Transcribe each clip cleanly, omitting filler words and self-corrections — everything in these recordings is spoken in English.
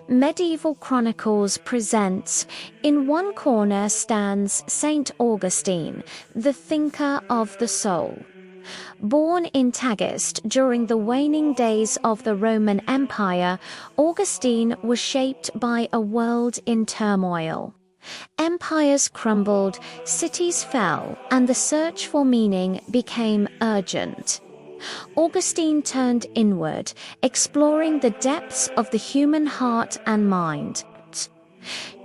Medieval Chronicles presents, in one corner stands Saint Augustine, the thinker of the soul. Born in Tagaste during the waning days of the Roman Empire, Augustine was shaped by a world in turmoil. Empires crumbled, cities fell, and the search for meaning became urgent. Augustine turned inward, exploring the depths of the human heart and mind.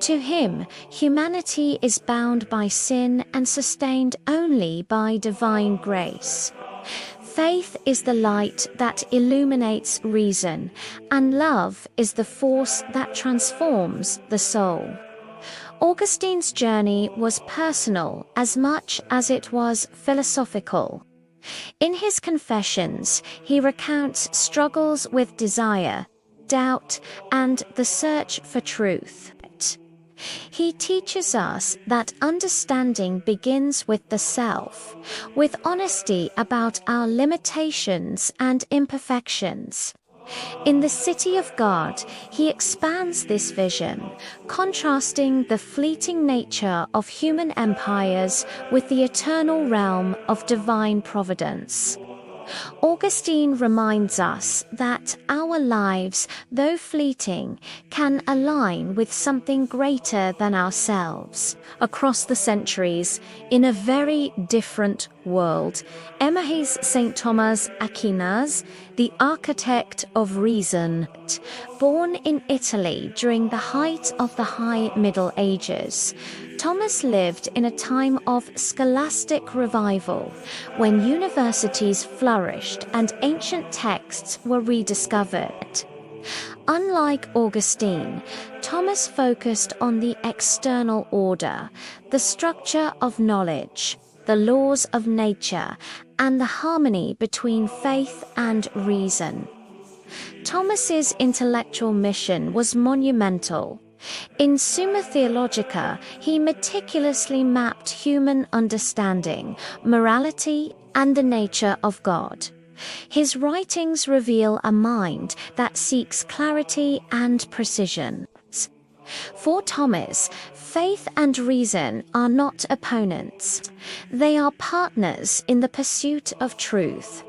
To him, humanity is bound by sin and sustained only by divine grace. Faith is the light that illuminates reason, and love is the force that transforms the soul. Augustine's journey was personal as much as it was philosophical. In his Confessions, he recounts struggles with desire, doubt, and the search for truth. He teaches us that understanding begins with the self, with honesty about our limitations and imperfections. In the City of God, he expands this vision, contrasting the fleeting nature of human empires with the eternal realm of divine providence. Augustine reminds us that our lives, though fleeting, can align with something greater than ourselves. Across the centuries, in a very different world, emerges St. Thomas Aquinas, the architect of reason. Born in Italy during the height of the High Middle Ages, Thomas lived in a time of scholastic revival, when universities flourished and ancient texts were rediscovered. Unlike Augustine, Thomas focused on the external order, the structure of knowledge, the laws of nature, and the harmony between faith and reason. Thomas's intellectual mission was monumental. In Summa Theologica, he meticulously mapped human understanding, morality, and the nature of God. His writings reveal a mind that seeks clarity and precision. For Thomas, faith and reason are not opponents. They are partners in the pursuit of truth.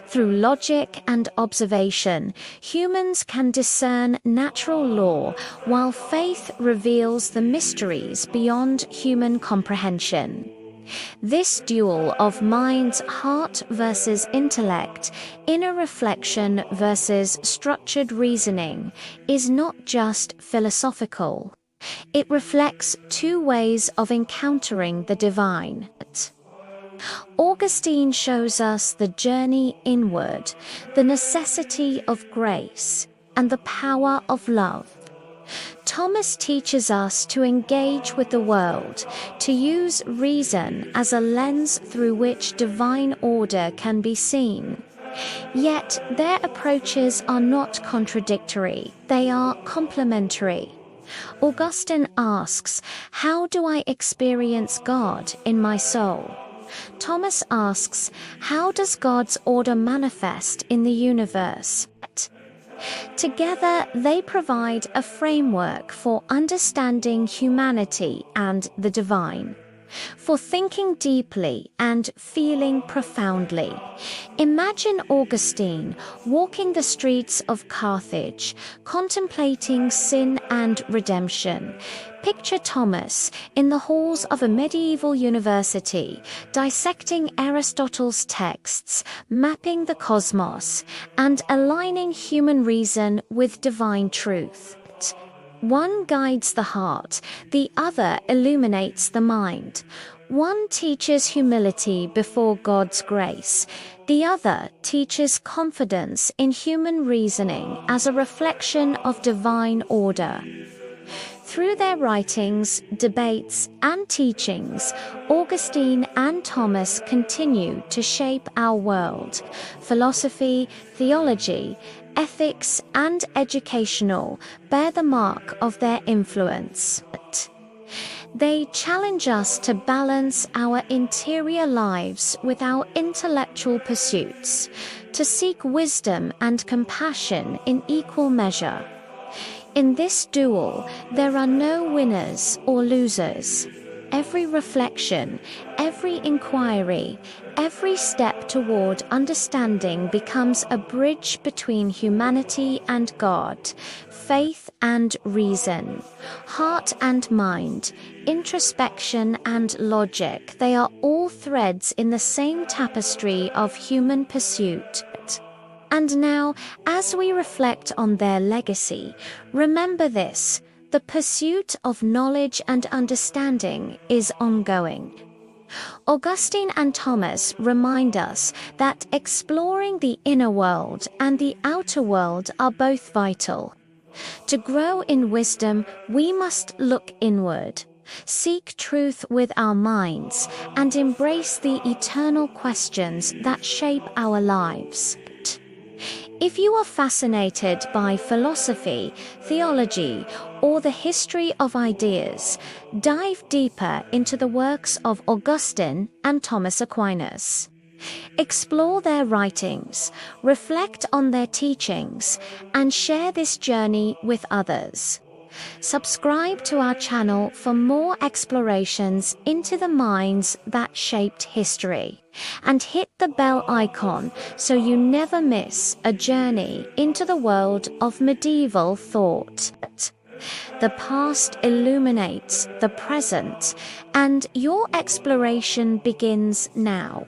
Through logic and observation, humans can discern natural law, while faith reveals the mysteries beyond human comprehension. This duel of mind's heart versus intellect, inner reflection versus structured reasoning, is not just philosophical. It reflects two ways of encountering the divine. Augustine shows us the journey inward, the necessity of grace, and the power of love. Thomas teaches us to engage with the world, to use reason as a lens through which divine order can be seen. Yet their approaches are not contradictory, they are complementary. Augustine asks, "How do I experience God in my soul?" Thomas asks, "How does God's order manifest in the universe?" Together, they provide a framework for understanding humanity and the divine, for thinking deeply and feeling profoundly. Imagine Augustine walking the streets of Carthage, contemplating sin and redemption. Picture Thomas in the halls of a medieval university, dissecting Aristotle's texts, mapping the cosmos, and aligning human reason with divine truth. One guides the heart, the other illuminates the mind. One teaches humility before God's grace, the other teaches confidence in human reasoning as a reflection of divine order. Through their writings, debates, and teachings, Augustine and Thomas continue to shape our world. Philosophy, theology, ethics, and educational bear the mark of their influence. They challenge us to balance our interior lives with our intellectual pursuits, to seek wisdom and compassion in equal measure. In this duel, there are no winners or losers. Every reflection, every inquiry, every step toward understanding becomes a bridge between humanity and God, faith and reason, heart and mind, introspection and logic. They are all threads in the same tapestry of human pursuit. And now, as we reflect on their legacy, remember this: the pursuit of knowledge and understanding is ongoing. Augustine and Thomas remind us that exploring the inner world and the outer world are both vital. To grow in wisdom, we must look inward, seek truth with our minds, and embrace the eternal questions that shape our lives. If you are fascinated by philosophy, theology, or the history of ideas, dive deeper into the works of Augustine and Thomas Aquinas. Explore their writings, reflect on their teachings, and share this journey with others. Subscribe to our channel for more explorations into the minds that shaped history, and hit the bell icon so you never miss a journey into the world of medieval thought. The past illuminates the present, and your exploration begins now.